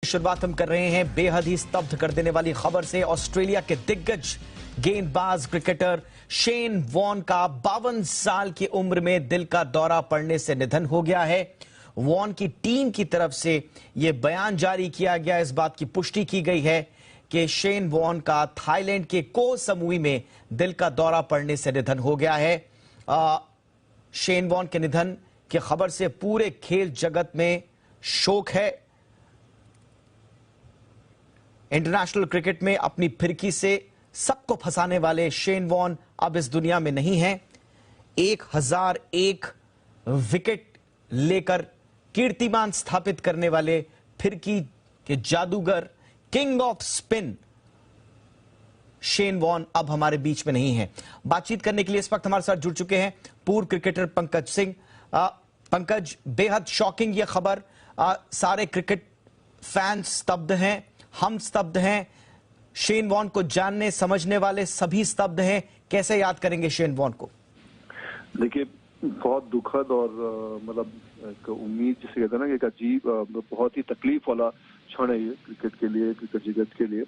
शुरुआत हम कर रहे हैं बेहद ही स्तब्ध कर देने वाली खबर से। ऑस्ट्रेलिया के दिग्गज गेंदबाज क्रिकेटर शेन वॉर्न का 52 साल की उम्र में दिल का दौरा पड़ने से निधन हो गया है। वॉर्न की टीम की तरफ से यह बयान जारी किया गया। इस बात की पुष्टि की गई है कि शेन वॉर्न का थाईलैंड के को समूही में दिल का दौरा पड़ने से निधन हो गया है। शेन वॉर्न के निधन की खबर से पूरे खेल जगत में शोक है। इंटरनेशनल क्रिकेट में अपनी फिरकी से सबको फंसाने वाले शेन वॉर्न अब इस दुनिया में नहीं हैं। 1001 विकेट लेकर कीर्तिमान स्थापित करने वाले फिरकी के जादूगर, king of spin Shane Warne अब हमारे बीच में नहीं है। बातचीत करने के लिए इस वक्त हमारे साथ जुड़ चुके हैं पूर्व क्रिकेटर पंकज सिंह। पंकज, बेहद शॉकिंग ये खबर। सारे क्रिकेट फैंस स्तब्ध हैं, हम स्तब्ध हैं, शेन वॉर्न को जानने समझने वाले सभी स्तब्ध हैं। कैसे याद करेंगे शेन वॉर्न को? देखिए, बहुत दुखद और मतलब एक उम्मीद जिसे कहते हैं ना, एक अजीब बहुत ही तकलीफ वाला क्षण है ये क्रिकेट के लिए, क्रिकेट जगत के लिए।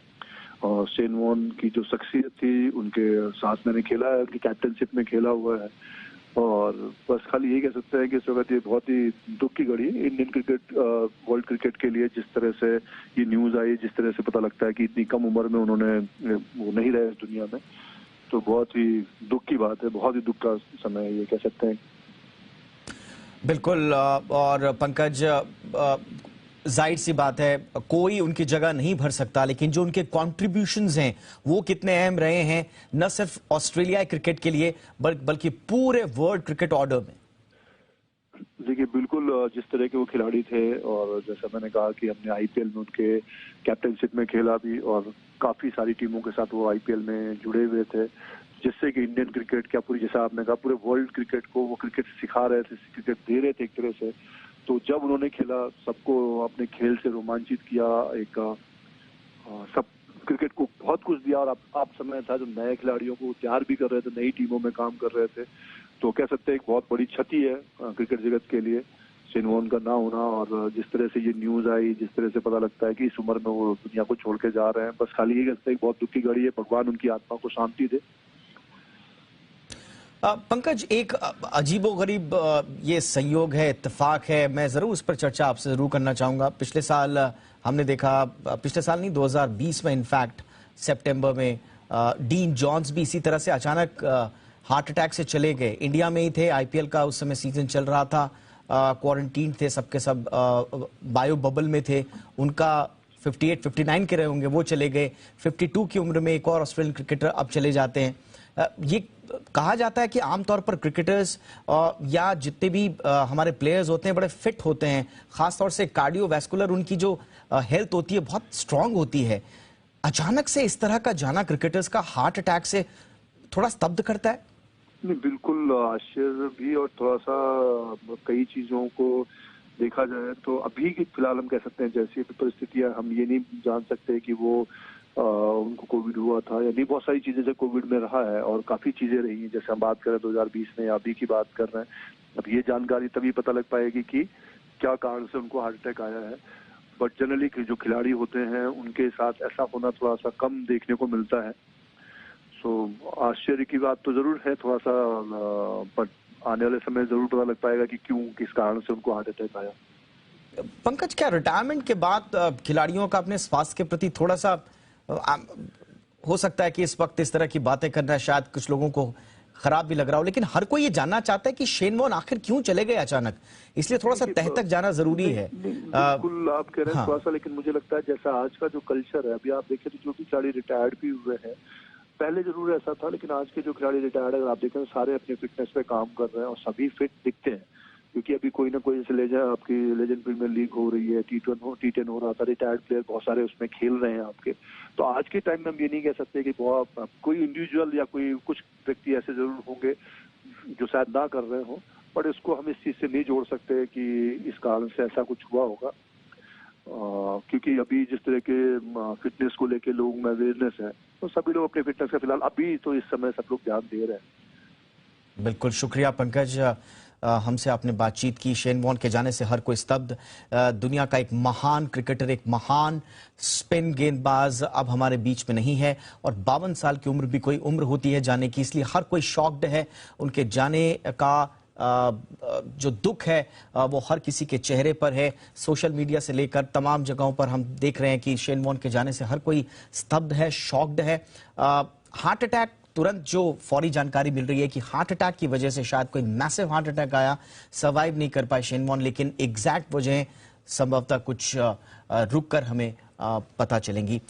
और शेन वॉर्न की जो शख्सियत थी, उनके साथ मैंने खेला है, उनकी कैप्टनशिप में खेला हुआ है। और बस खाली यही कह सकते हैं कि इस वक्त ये बहुत ही दुख की घड़ी है इंडियन क्रिकेट, वर्ल्ड क्रिकेट के लिए। जिस तरह से ये न्यूज आई, जिस तरह से पता लगता है कि इतनी कम उम्र में उन्होंने वो नहीं रहे इस दुनिया में, तो बहुत ही दुख की बात है, बहुत ही दुख का समय है ये कह सकते हैं। बिल्कुल। और पंकज, जाहिर सी बात है कोई उनकी जगह नहीं भर सकता, लेकिन जो उनके कॉन्ट्रीब्यूशंस हैं वो कितने अहम रहे हैं, न सिर्फ ऑस्ट्रेलिया क्रिकेट के लिए बल्कि पूरे वर्ल्ड क्रिकेट ऑर्डर में। देखिए, बिल्कुल जिस तरह के वो खिलाड़ी थे, और जैसा मैंने कहा कि हमने आईपीएल में उनके कैप्टनशिप में खेला भी, और काफी सारी टीमों के साथ वो आईपीएल में जुड़े हुए थे, जिससे कि इंडियन क्रिकेट क्या पूरी, जैसा आपने कहा, पूरे वर्ल्ड क्रिकेट को वो क्रिकेट सिखा रहे थे, क्रिकेट दे रहे थे एक तरह से। तो जब उन्होंने खेला, सबको अपने खेल से रोमांचित किया, एक सब क्रिकेट को बहुत कुछ दिया। और आप समय था जब नए खिलाड़ियों को तैयार भी कर रहे थे, नई टीमों में काम कर रहे थे। तो कह सकते हैं एक बहुत बड़ी क्षति है क्रिकेट जगत के लिए शेन वॉर्न का ना होना। और जिस तरह से ये न्यूज आई, जिस तरह से पता लगता है कि इस उम्र में वो दुनिया को छोड़ के जा रहे हैं, बस खाली ये कहते हैं बहुत दुख की घड़ी है। भगवान उनकी आत्मा को शांति दे। पंकज, एक अजीबोगरीब ये संयोग है, इत्तेफाक है, मैं जरूर उस पर चर्चा आपसे जरूर करना चाहूंगा। पिछले साल हमने देखा, पिछले साल नहीं 2020 में इनफैक्ट सितंबर में डीन जॉन्स भी इसी तरह से अचानक हार्ट अटैक से चले गए। इंडिया में ही थे, आईपीएल का उस समय सीजन चल रहा था, क्वारंटीन थे सबके सब, बायो बबल में थे। उनका 58-59 के रहे होंगे, वो चले गए। 52 की उम्र में एक और ऑस्ट्रेलियन क्रिकेटर अब चले जाते हैं। ये कहा जाता है कि आमतौर पर क्रिकेटर्स या जितने भी हमारे प्लेयर्स होते हैं बड़े फिट होते हैं, खासतौर से कार्डियोवैस्कुलर उनकी जो हेल्थ होती है बहुत स्ट्रांग होती है। अचानक से इस तरह का जाना क्रिकेटर्स का हार्ट अटैक से थोड़ा स्तब्ध करता है। नहीं, बिल्कुल आश्चर्य भी, और थोड़ा सा कई चीजों को देखा जाए तो अभी की फिलहाल हम कह सकते हैं जैसी परिस्थितियां, हम ये नहीं जान सकते कि वो उनको कोविड हुआ था या नहीं। बहुत सारी चीजें जो कोविड में रहा है, और काफी चीजें रही हैं, जैसे हम बात करें 2020 में या अभी की बात कर रहे हैं। अब ये जानकारी तभी पता लग पाएगी कि क्या कारण से उनको हार्ट अटैक आया है। बट जनरली जो खिलाड़ी होते हैं उनके साथ ऐसा होना थोड़ा सा कम देखने को मिलता है। सो आश्चर्य की बात तो जरूर है थोड़ा सा, बट आने वाले समय जरूर पता लग पाएगा कि क्यों, किस कारण से उनको हार्ट अटैक आया। पंकज, क्या रिटायरमेंट के बाद खिलाड़ियों का अपने स्वास्थ्य के प्रति थोड़ा सा हो सकता है कि इस वक्त इस तरह की बातें करना शायद कुछ लोगों को खराब भी लग रहा हो, लेकिन हर कोई ये जानना चाहता है कि शेन वॉर्न आखिर क्यों चले गए अचानक, इसलिए थोड़ा सा तह तक जाना जरूरी है। बिल्कुल आप कह रहे हैं थोड़ा सा, लेकिन मुझे लगता है जैसा आज का जो कल्चर है, अभी आप देखें तो जो भी खिलाड़ी रिटायर्ड भी हुए हैं, पहले जरूर ऐसा था, लेकिन आज के जो खिलाड़ी रिटायर्ड है, आप देखें सारे अपने फिटनेस पे काम कर रहे हैं और सभी फिट दिखते हैं। क्योंकि अभी कोई ना कोई, जैसे आपकी लेजेंड प्रीमियर लीग हो रही है, T10 हो रहा था, रिटायर्ड प्लेयर बहुत सारे उसमें खेल रहे हैं आपके। तो आज के टाइम में हम ये नहीं कह सकते कि बहुत कोई इंडिविजुअल या कोई कुछ व्यक्ति ऐसे जरूर होंगे जो शायद ना कर रहे हो, पर इसको हम इस चीज से नहीं जोड़ सकते कि इस कारण से ऐसा कुछ हुआ होगा। क्योंकि अभी जिस तरह के फिटनेस को लेके लोगों में अवेयरनेस है, तो सभी लोग अपने फिटनेस का फिलहाल अभी तो इस समय सब लोग ध्यान दे रहे हैं। बिल्कुल, शुक्रिया पंकज। हमसे आपने बातचीत की। शेन वॉर्न के जाने से हर कोई स्तब्ध। दुनिया का एक महान क्रिकेटर, एक महान स्पिन गेंदबाज अब हमारे बीच में नहीं है, और 52 साल की उम्र भी कोई उम्र होती है जाने की, इसलिए हर कोई शॉक्ड है। उनके जाने का जो दुख है वो हर किसी के चेहरे पर है। सोशल मीडिया से लेकर तमाम जगहों पर हम देख रहे हैं कि शेन वॉर्न के जाने से हर कोई स्तब्ध है, शॉक्ड है। हार्ट अटैक, तुरंत जो फौरी जानकारी मिल रही है कि हार्ट अटैक की वजह से शायद कोई मैसिव हार्ट अटैक आया, सर्वाइव नहीं कर पाए शेन वॉर्न, लेकिन एग्जैक्ट वजह संभवतः कुछ रुक कर हमें पता चलेंगी।